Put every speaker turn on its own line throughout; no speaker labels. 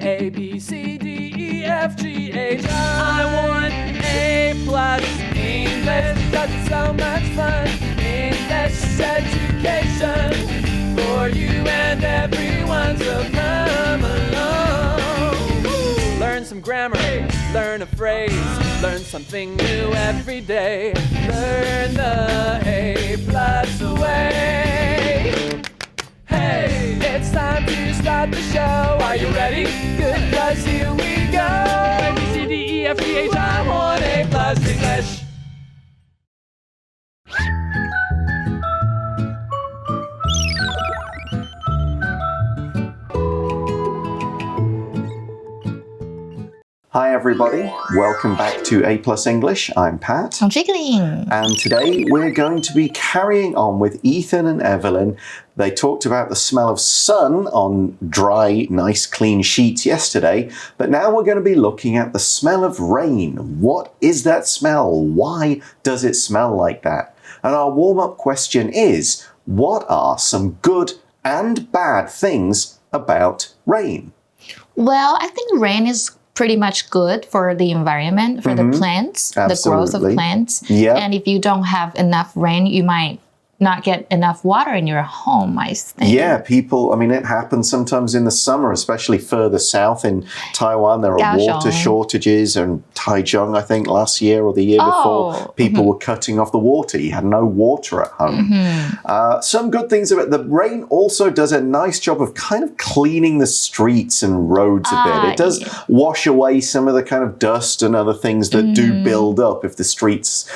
A, B, C, D, E, F, G, H, I want A+ English, 'cause it's so much fun. English education for you and everyone, so come along. Learn some grammar, learn a phrase, learn something new every day. Learn the A+ way. Hey, it's time to start the show. Are you ready? Good, 'cause here we go. A, B, C, D, E, F, G, H, I want A+ English.
Hi everybody, welcome back to A+ English. I'm Pat.
I'm Jiggling.
And today we're going to be carrying on with Ethan and Evelyn. They talked about the smell of sun on dry, nice, clean sheets yesterday, but now we're going to be looking at the smell of rain. What is that smell? Why does it smell like that? And our warm-up question is, what are some good and bad things about rain?
Well, I think rain is pretty much good for the environment, for the plants, the growth of plants.
Yeah.
And if you don't have enough rain, you might not get enough water in your home, I think.
Yeah, people, I mean, it happens sometimes in the summer, especially further south in Taiwan. There are water shortages, and Taichung, I think, last year or the year before, people were cutting off the water. You had no water at home. Some good things about the rain also does a nice job of kind of cleaning the streets and roads a bit. It does wash away some of the kind of dust and other things that do build up if the streets,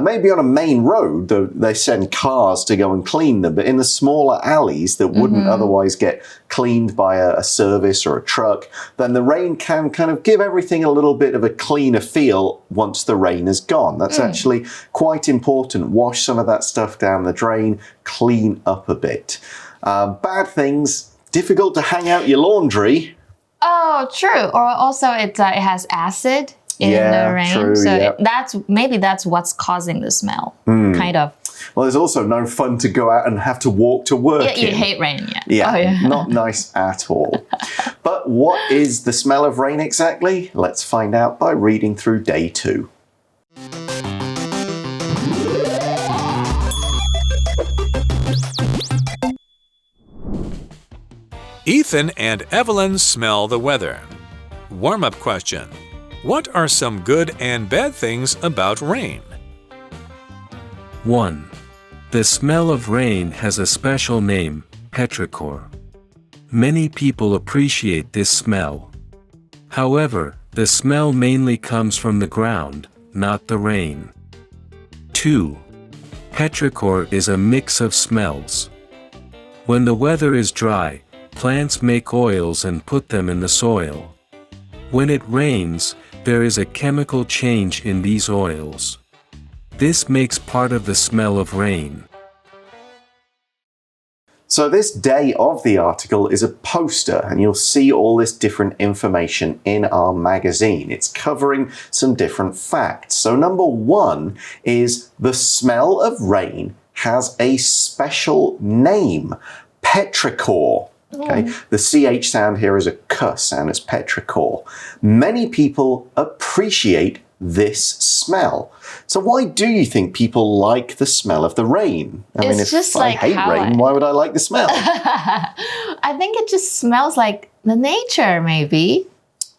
maybe on a main road, they send cars to go and clean them, but in the smaller alleys that wouldn't otherwise get cleaned by a service or a truck, then the rain can kind of give everything a little bit of a cleaner feel once the rain is gone. That's actually quite important. Wash some of that stuff down the drain, clean up a bit. Bad things, difficult to hang out your laundry.
Oh, true. Or also it has acid in the rain.
True,
so that's what's causing the smell, kind of.
Well, there's also no fun to go out and have to walk to work.
Yeah, you hate rain,
Not nice at all. But what is the smell of rain exactly? Let's find out by reading through day 2.
Ethan and Evelyn smell the weather. Warm-up question. What are some good and bad things about rain?
1. The smell of rain has a special name, petrichor. Many people appreciate this smell. However, the smell mainly comes from the ground, not the rain. 2. Petrichor is a mix of smells. When the weather is dry, plants make oils and put them in the soil. When it rains, there is a chemical change in these oils. This makes part of the smell of rain.
So this day of the article is a poster, and you'll see all this different information in our magazine. It's covering some different facts. So number 1 is the smell of rain has a special name, petrichor. Okay, the CH sound here is a K sound, it's petrichor. Many people appreciate this smell. So why do you think people like the smell of the rain? I mean, if I hate rain, why would I like the smell?
I think it just smells like the nature, maybe.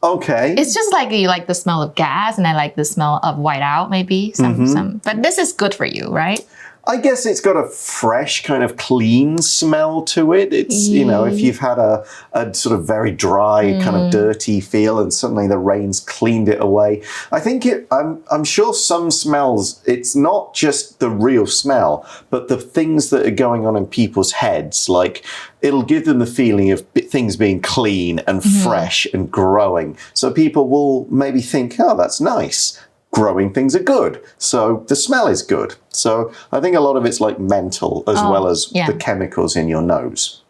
Okay.
It's just like you like the smell of gas, and I like the smell of whiteout, maybe. But this is good for you, right?
I guess it's got a fresh kind of clean smell to it. It's, you know, if you've had a sort of very dry kind of dirty feel and suddenly the rain's cleaned it away. I think I'm sure some smells, it's not just the real smell, but the things that are going on in people's heads. Like, it'll give them the feeling of things being clean and fresh and growing. So people will maybe think, oh, that's nice. Growing things are good, so the smell is good. So I think a lot of it's like mental as well as the chemicals in your nose.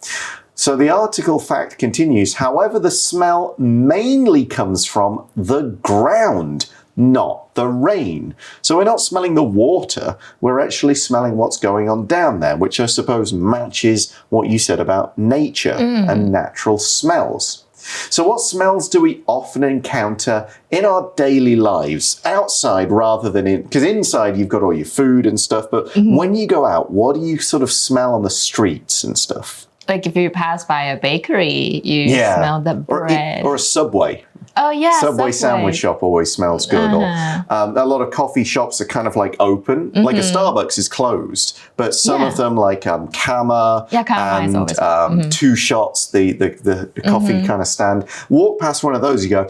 So the article fact continues, however, the smell mainly comes from the ground, not the rain. So we're not smelling the water, we're actually smelling what's going on down there, which I suppose matches what you said about nature and natural smells. So what smells do we often encounter in our daily lives outside rather than in, because inside you've got all your food and stuff, but when you go out, what do you sort of smell on the streets and stuff?
Like if you pass by a bakery, you smell the bread.
Or a Subway.
Oh, yeah.
Subway sandwich shop always smells good. Or a lot of coffee shops are kind of like open. Like a Starbucks is closed, but some of them like Kama and Two Shots, the coffee kind of stand. Walk past one of those, you go,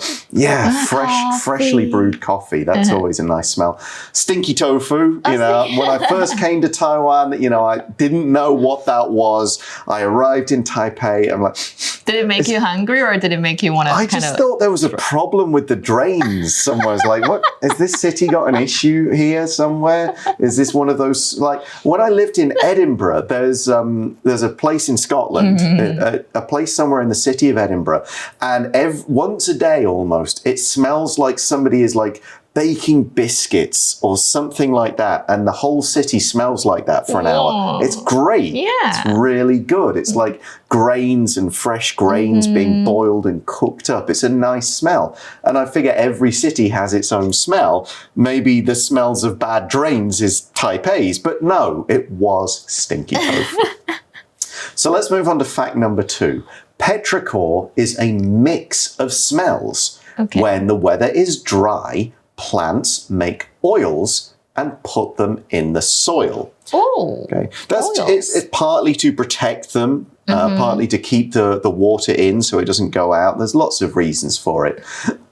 freshly brewed coffee. That's always a nice smell. Stinky tofu, you know. When I first came to Taiwan, you know, I didn't know what that was. I arrived in Taipei. I'm like,
did it make you hungry or did it make you want to
I just thought there was a problem with the drains somewhere. I was like, what? Has this city got an issue here somewhere? Is this one of those, like, when I lived in Edinburgh, there's a place in Scotland, a place somewhere in the city of Edinburgh, and once a day almost, it smells like somebody is like baking biscuits or something like that, and the whole city smells like that for an hour. It's great.
Yeah.
It's really good. It's like grains and fresh grains being boiled and cooked up. It's a nice smell. And I figure every city has its own smell. Maybe the smells of bad drains is Taipei's, but no, it was stinky tofu. So let's move on to fact number 2. Petrichor is a mix of smells.
Okay.
When the weather is dry, plants make oils and put them in the soil.
Oh,
okay. It's partly to protect them, partly to keep the water in so it doesn't go out. There's lots of reasons for it.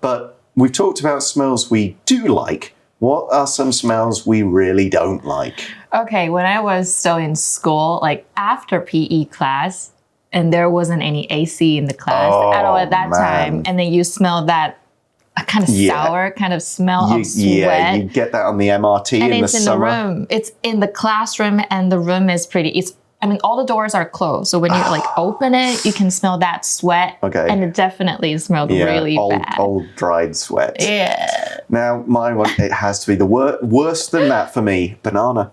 But we've talked about smells we do like. What are some smells we really don't like?
Okay, when I was still in school, like after PE class, and there wasn't any AC in the class at all at that time, and then you smell that kind of sour kind of smell of sweat.
Yeah, you get that on the MRT
and
in the
it's in
summer.
the room. It's in the classroom, and the room is pretty. All the doors are closed, so when you like open it, you can smell that sweat. Okay, and it definitely smelled really bad.
Old dried sweat.
Yeah.
Now my one, it has to be the worse than that for me. Banana.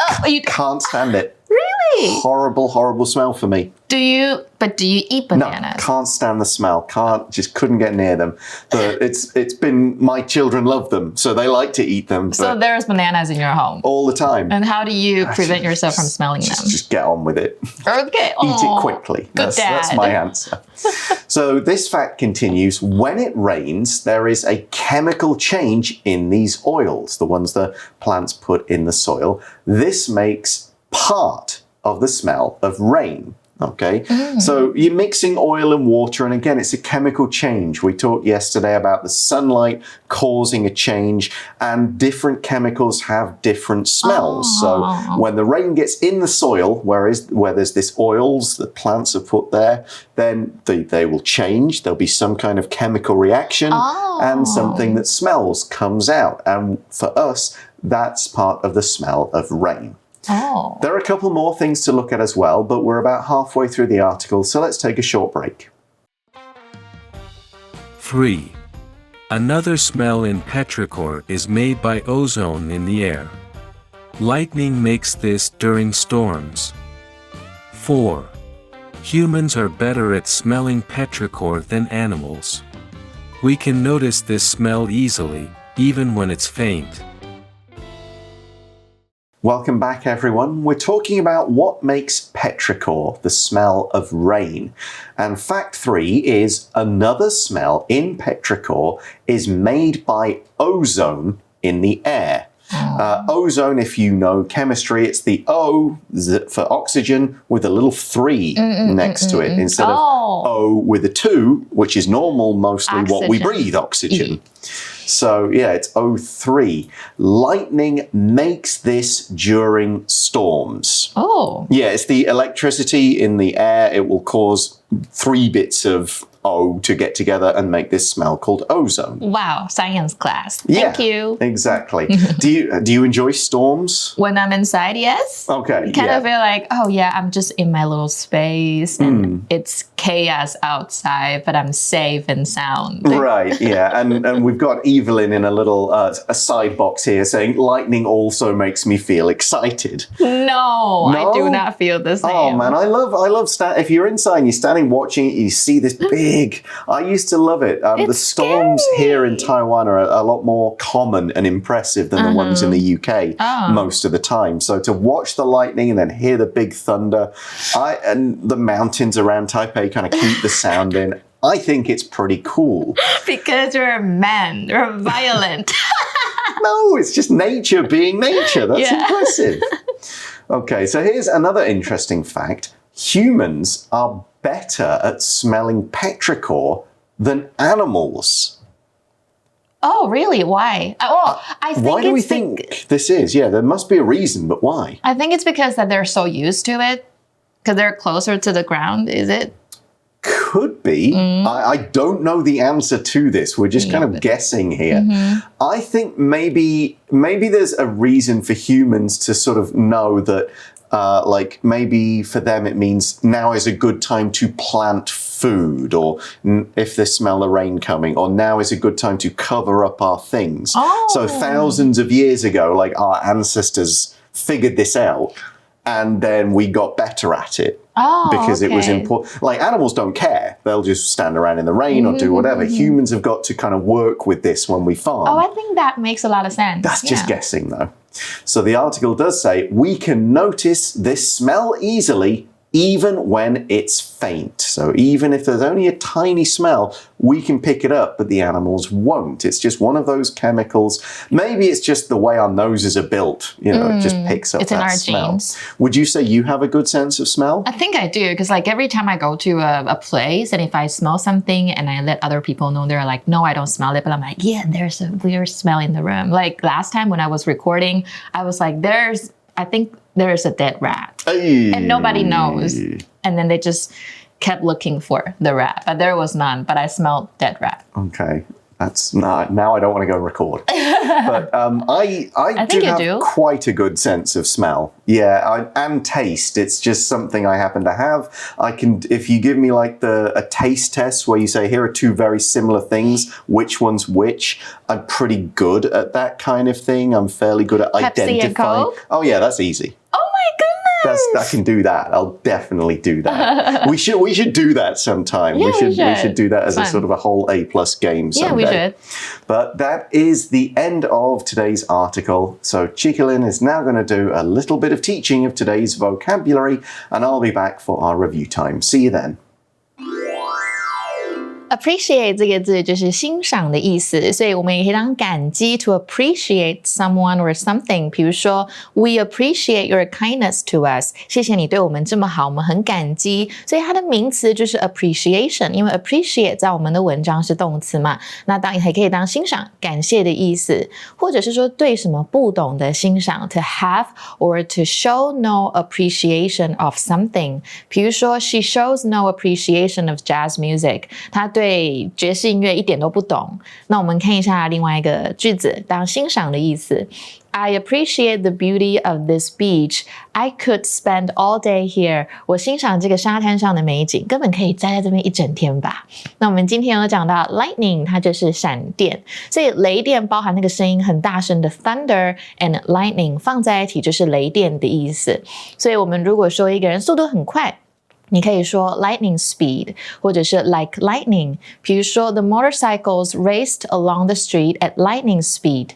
Oh, you
can't stand it.
Really?
Horrible, horrible smell for me.
Do you eat bananas?
No, can't stand the smell. Couldn't get near them. But it's been, my children love them, so they like to eat them.
So there's bananas in your home?
All the time.
And how do you prevent yourself from smelling them?
Just get on with it.
Okay.
Eat it quickly.
Good dad.
That's my answer. So this fact continues. When it rains, there is a chemical change in these oils, the ones the plants put in the soil. This makes part of the smell of rain. Okay, so you're mixing oil and water, and again, it's a chemical change. We talked yesterday about the sunlight causing a change, and different chemicals have different smells. So when the rain gets in the soil, where there's this oils that plants have put there, then they will change. There'll be some kind of chemical reaction, and something that smells comes out. And for us, that's part of the smell of rain. There are a couple more things to look at as well, but we're about halfway through the article, so let's take a short break.
3. Another smell in petrichor is made by ozone in the air. Lightning makes this during storms. 4. Humans are better at smelling petrichor than animals. We can notice this smell easily, even when it's faint.
Welcome back, everyone. We're talking about what makes petrichor, the smell of rain. And fact 3 is another smell in petrichor is made by ozone in the air. Ozone, if you know chemistry, it's the O for oxygen with a little 3 next to it instead of O with a 2, which is normal, mostly what we breathe, oxygen. So yeah, it's O3. Lightning makes this during storms. Oh. Yeah, it's the electricity in the air. It will cause 3 bits of O to get together and make this smell called ozone.
Wow, science class. Thank you.
Exactly. Do you enjoy storms?
When I'm inside, yes.
Okay.
You kind of feel like, oh yeah, I'm just in my little space and it's chaos outside, but I'm safe and sound.
Right, yeah. And we've got Evelyn in a little a side box here saying lightning also makes me feel excited.
No, I do not feel the same.
Oh man, I love if you're inside and you're standing morning watching it, you see this big, I used to love it. The storms here in Taiwan are a lot more common and impressive than the ones in the UK most of the time. So to watch the lightning and then hear the big thunder, and the mountains around Taipei kind of keep the sound in. I think it's pretty cool.
Because you're a man, you're violent.
No, it's just nature being nature. That's impressive. Okay, so here's another interesting fact. Humans are better at smelling petrichor than animals.
Oh, really? Why? I think
why do we think this is? Yeah, there must be a reason, but why?
I think it's because that they're so used to it. Because they're closer to the ground, is it?
Could be. I don't know the answer to this. We're just kind of guessing here. I think maybe there's a reason for humans to sort of know that, like maybe for them it means now is a good time to plant food, or if they smell the rain coming, or now is a good time to cover up our things. So thousands of years ago, like our ancestors figured this out. And then we got better at it because it was important. Like animals don't care. They'll just stand around in the rain or do whatever. Humans have got to kind of work with this when we farm.
Oh, I think that makes a lot of sense.
That's just guessing though. So the article does say, we can notice this smell easily even when it's faint. So even if there's only a tiny smell, we can pick it up, but the animals won't. It's just one of those chemicals. Maybe it's just the way our noses are built. You know, it just picks up that smell. It's in our genes. Would you say you have a good sense of smell?
I think I do, because like every time I go to a place and if I smell something and I let other people know, they're like, no, I don't smell it. But I'm like, yeah, there's a weird smell in the room. Like last time when I was recording, I was like, I think there's a dead rat. And nobody knows. And then they just kept looking for the rat. But there was none. But I smelled dead rat.
Okay. That's not, now I don't want to go record. But I do have quite a good sense of smell. Yeah, and taste. It's just something I happen to have. I can, if you give me like a taste test where you say, here are two very similar things, which one's which, I'm pretty good at that kind of thing. I'm fairly good at identifying.
Pepsi and Coke?
Oh yeah, that's easy.
Oh my goodness.
I can do that. I'll definitely do that. we should do that sometime.
Yeah,
we should do that as a sort of a whole A+ game someday.
Yeah, we should.
But that is the end of today's article. So Chikalin is now going to do a little bit of teaching of today's vocabulary, and I'll be back for our review time. See you then.
Appreciate 这个字就是欣赏的意思，所以我们也可以当感激 to appreciate someone or something。比如说 We appreciate your kindness to us， 谢谢你对我们这么好，我们很感激。所以它的名词就是 appreciation， 因为 appreciate 在我们的文章是动词嘛，那当然还可以当欣赏、感谢的意思，或者是说对什么不懂的欣赏 to have or to show no appreciation of something。比如说 She shows no appreciation of jazz music， 她对爵士音乐一点都不懂。那我们看一下另外一个句子，当欣赏的意思。I appreciate the beauty of this beach. I could spend all day here. 我欣赏这个沙滩上的美景，根本可以待在这边一整天吧。那我们今天有讲到 lightning， 它就是闪电，所以雷电包含那个声音很大声的 thunder and lightning 放在一起就是雷电的意思。所以我们如果说一个人速度很快，你可以说 lightning speed 或者是 like lightning， 比如说 the motorcycles raced along the street at lightning speed，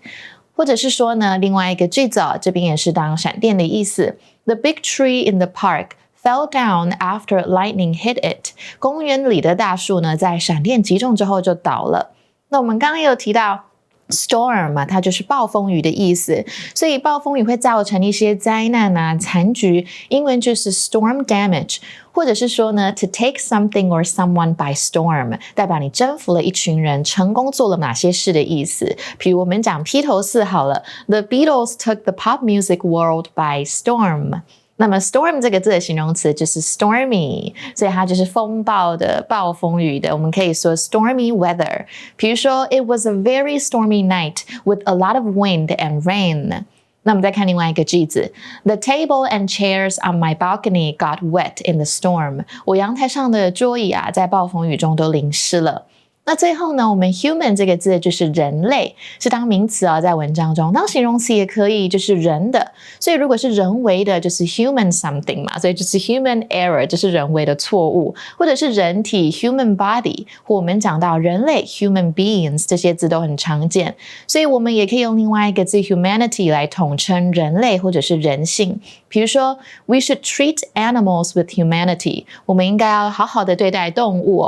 或者是说呢另外一个句子这边也是当闪电的意思。The big tree in the park fell down after lightning hit it。 公园里的大树呢在闪电击中之后就倒了。那我们刚刚也有提到storm 嘛，它就是暴风雨的意思，所以暴风雨会造成一些灾难啊、残局，英文就是 storm damage， 或者是说呢 to take something or someone by storm， 代表你征服了一群人，成功做了哪些事的意思。比如我们讲披头士好了， The Beatles took the pop music world by storm。那么 storm 这个字的形容词就是 stormy， 所以它就是风暴的、暴风雨的，我们可以说 stormy weather。 比如说 It was a very stormy night with a lot of wind and rain。 那我们再看另外一个句子， The table and chairs on my balcony got wet in the storm。 我阳台上的桌椅啊，在暴风雨中都淋湿了。那最后呢，我们 human 这个字就是人类，是当名词在文章中，当形容词也可以，就是人的。所以如果是人为的，就是 human something 嘛，所以就是 human error， 就是人为的错误，或者是人体 human body， 或我们讲到人类 human beings， 这些字都很常见。所以我们也可以用另外一个字 humanity 来统称人类或者是人性。比如说 we should treat animals with humanity， 我们应该要好好的对待动物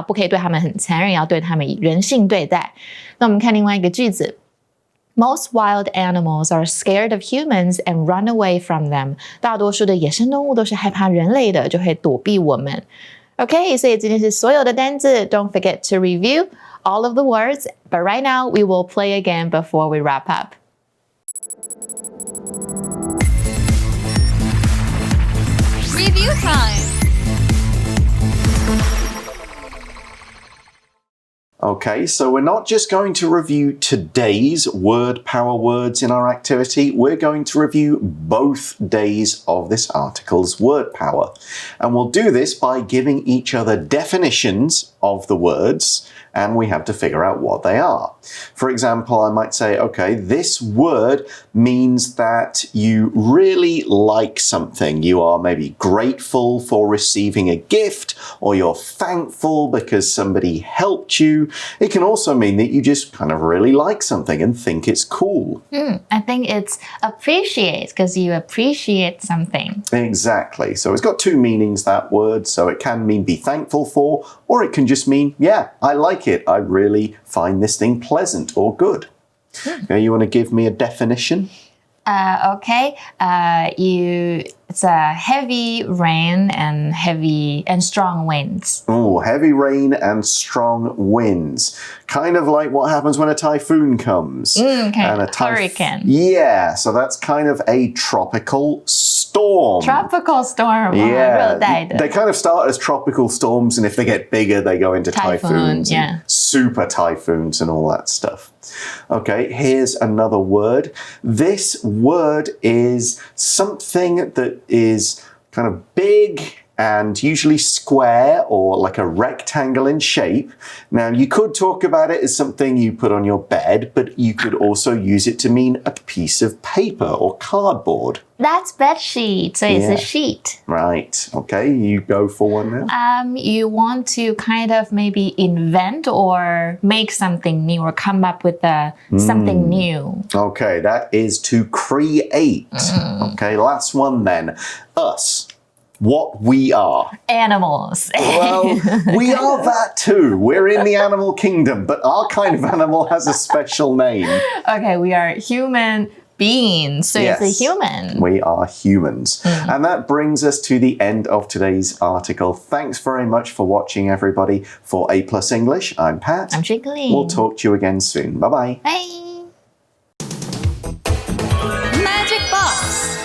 不可以对他们很残忍，要对他们以人性对待。那我们看另外一个句子， Most wild animals are scared of humans and run away from them。 大多数的野生动物都是害怕人类的，就会躲避我们。OK， 所以今天是所有的单字， Don't forget to review all of the words, but right now we will play again before we wrap up.
Review time!
Okay, so we're not just going to review today's word power words in our activity, we're going to review both days of this article's word power. And we'll do this by giving each other definitions of the words, and we have to figure out what they are. For example, I might say, okay, this word means that you really like something. You are maybe grateful for receiving a gift, or you're thankful because somebody helped you. It can also mean that you just kind of really like something and think it's cool.
I think it's appreciate, because you appreciate something.
Exactly. So it's got two meanings, that word. So it can mean be thankful for, or it can just mean, yeah, I like it. I really find this thing pleasant or good. Okay, you want to give me a definition?
Okay. It's a heavy rain and strong winds.
Oh, heavy rain and strong winds. Kind of like what happens when a typhoon comes.
And
a
hurricane.
Yeah, so that's kind of a tropical storm.
Tropical storm.
Yeah,
热带的
they kind of start as tropical storms, and if they get bigger, they go into typhoons,
yeah.
and super typhoons and all that stuff. Okay, here's another word. This word is something that is kind of big and usually square or like a rectangle in shape. Now, you could talk about it as something you put on your bed, but you could also use it to mean a piece of paper or cardboard.
That's bed sheet, so it's a sheet.
Right. Okay, you go for one now.
You want to kind of maybe invent or make something new or come up with something new.
Okay, that is to create. Okay, last one then. Us. What we are.
Animals.
Well, we are that too. We're in the animal kingdom, but our kind of animal has a special name.
Okay, we are human beings, so it's a human.
We are humans. And that brings us to the end of today's article. Thanks very much for watching, everybody. For A+ English, I'm Pat.
I'm Jiggling.
We'll talk to you again soon. Bye-bye.
Bye.
Magic Box.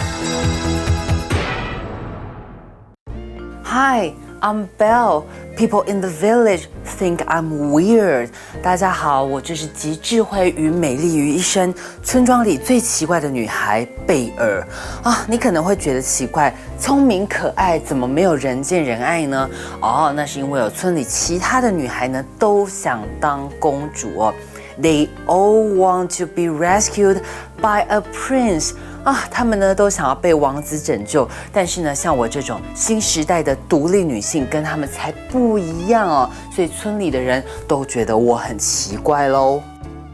Hi, I'm Belle. People in the village think I'm weird. 大家好，我就是集智慧与美丽于一身，村庄里最奇怪的女孩贝尔啊！你可能会觉得奇怪，聪明可爱，怎么没有人见人爱呢？哦，那是因为村里其他的女孩呢都想当公主哦。They all want to be rescued by a prince. 啊，他们呢都想要被王子拯救，但是呢，像我这种新时代的独立女性，跟他们才不一样哦，所以村里的人都觉得我很奇怪咯。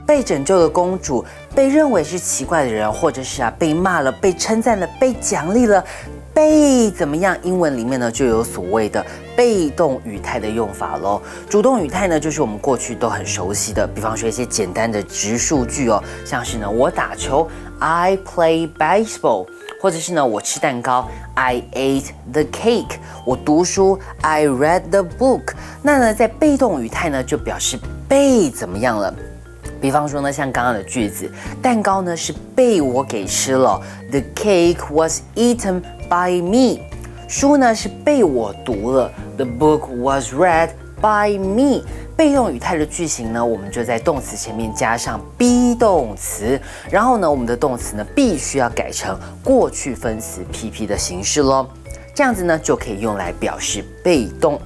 被拯救的公主，被认为是奇怪的人，或者是被骂了、被称赞了、被奖励了。被怎么样？英文里面呢就有所谓的被动语态的用法咯。主动语态呢就是我们过去都很熟悉的，比方说一些简单的直述句哦，像是呢我打球 I play baseball， 或者是呢我吃蛋糕 I ate the cake， 我读书 I read the book。那呢在被动语态呢就表示被怎么样了。比方说呢，像刚刚的句子，蛋糕呢是被我给吃了 ，The cake was eaten by me。书呢是被我读了 ，The book was read by me。被动语态的句型呢，我们就在动词前面加上 be 动词，然后呢，我们的动词呢必须要改成过去分词 PP 的形式咯，这样子呢就可以用来表示被动。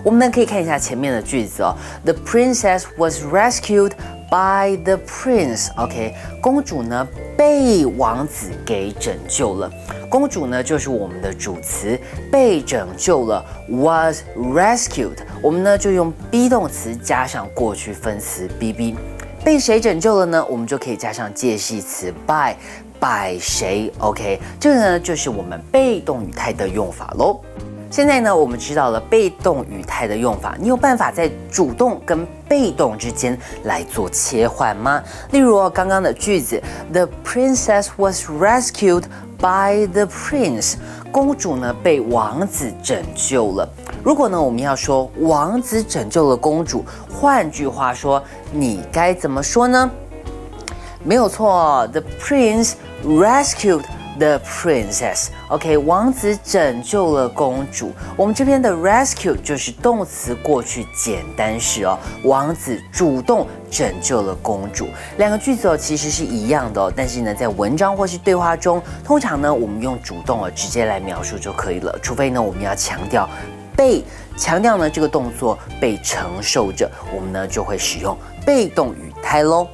我们呢可以看一下前面的句子哦。The princess was rescued by the prince. OK， 公主呢被王子给拯救了。公主呢就是我们的主词，被拯救了 was rescued。我们呢就用 be 动词加上过去分词 bb。被谁拯救了呢？我们就可以加上介系词 by 谁 ？OK， 这个呢就是我们被动语态的用法喽。现在呢，我们知道了被动语态的用法，你有办法在主动跟被动之间来做切换吗？例如刚刚的句子 ，The princess was rescued by the prince。公主呢被王子拯救了。如果呢我们要说王子拯救了公主，换句话说，你该怎么说呢？没有错 ，The prince rescued the princess。OK， 王子拯救了公主。我们这边的 rescue 就是动词过去简单式哦，王子主动拯救了公主。两个句子其实是一样的但是呢，在文章或是对话中，通常呢我们用主动直接来描述就可以了，除非呢我们要强调强调呢这个动作被承受着，我们呢就会使用被动语态喽。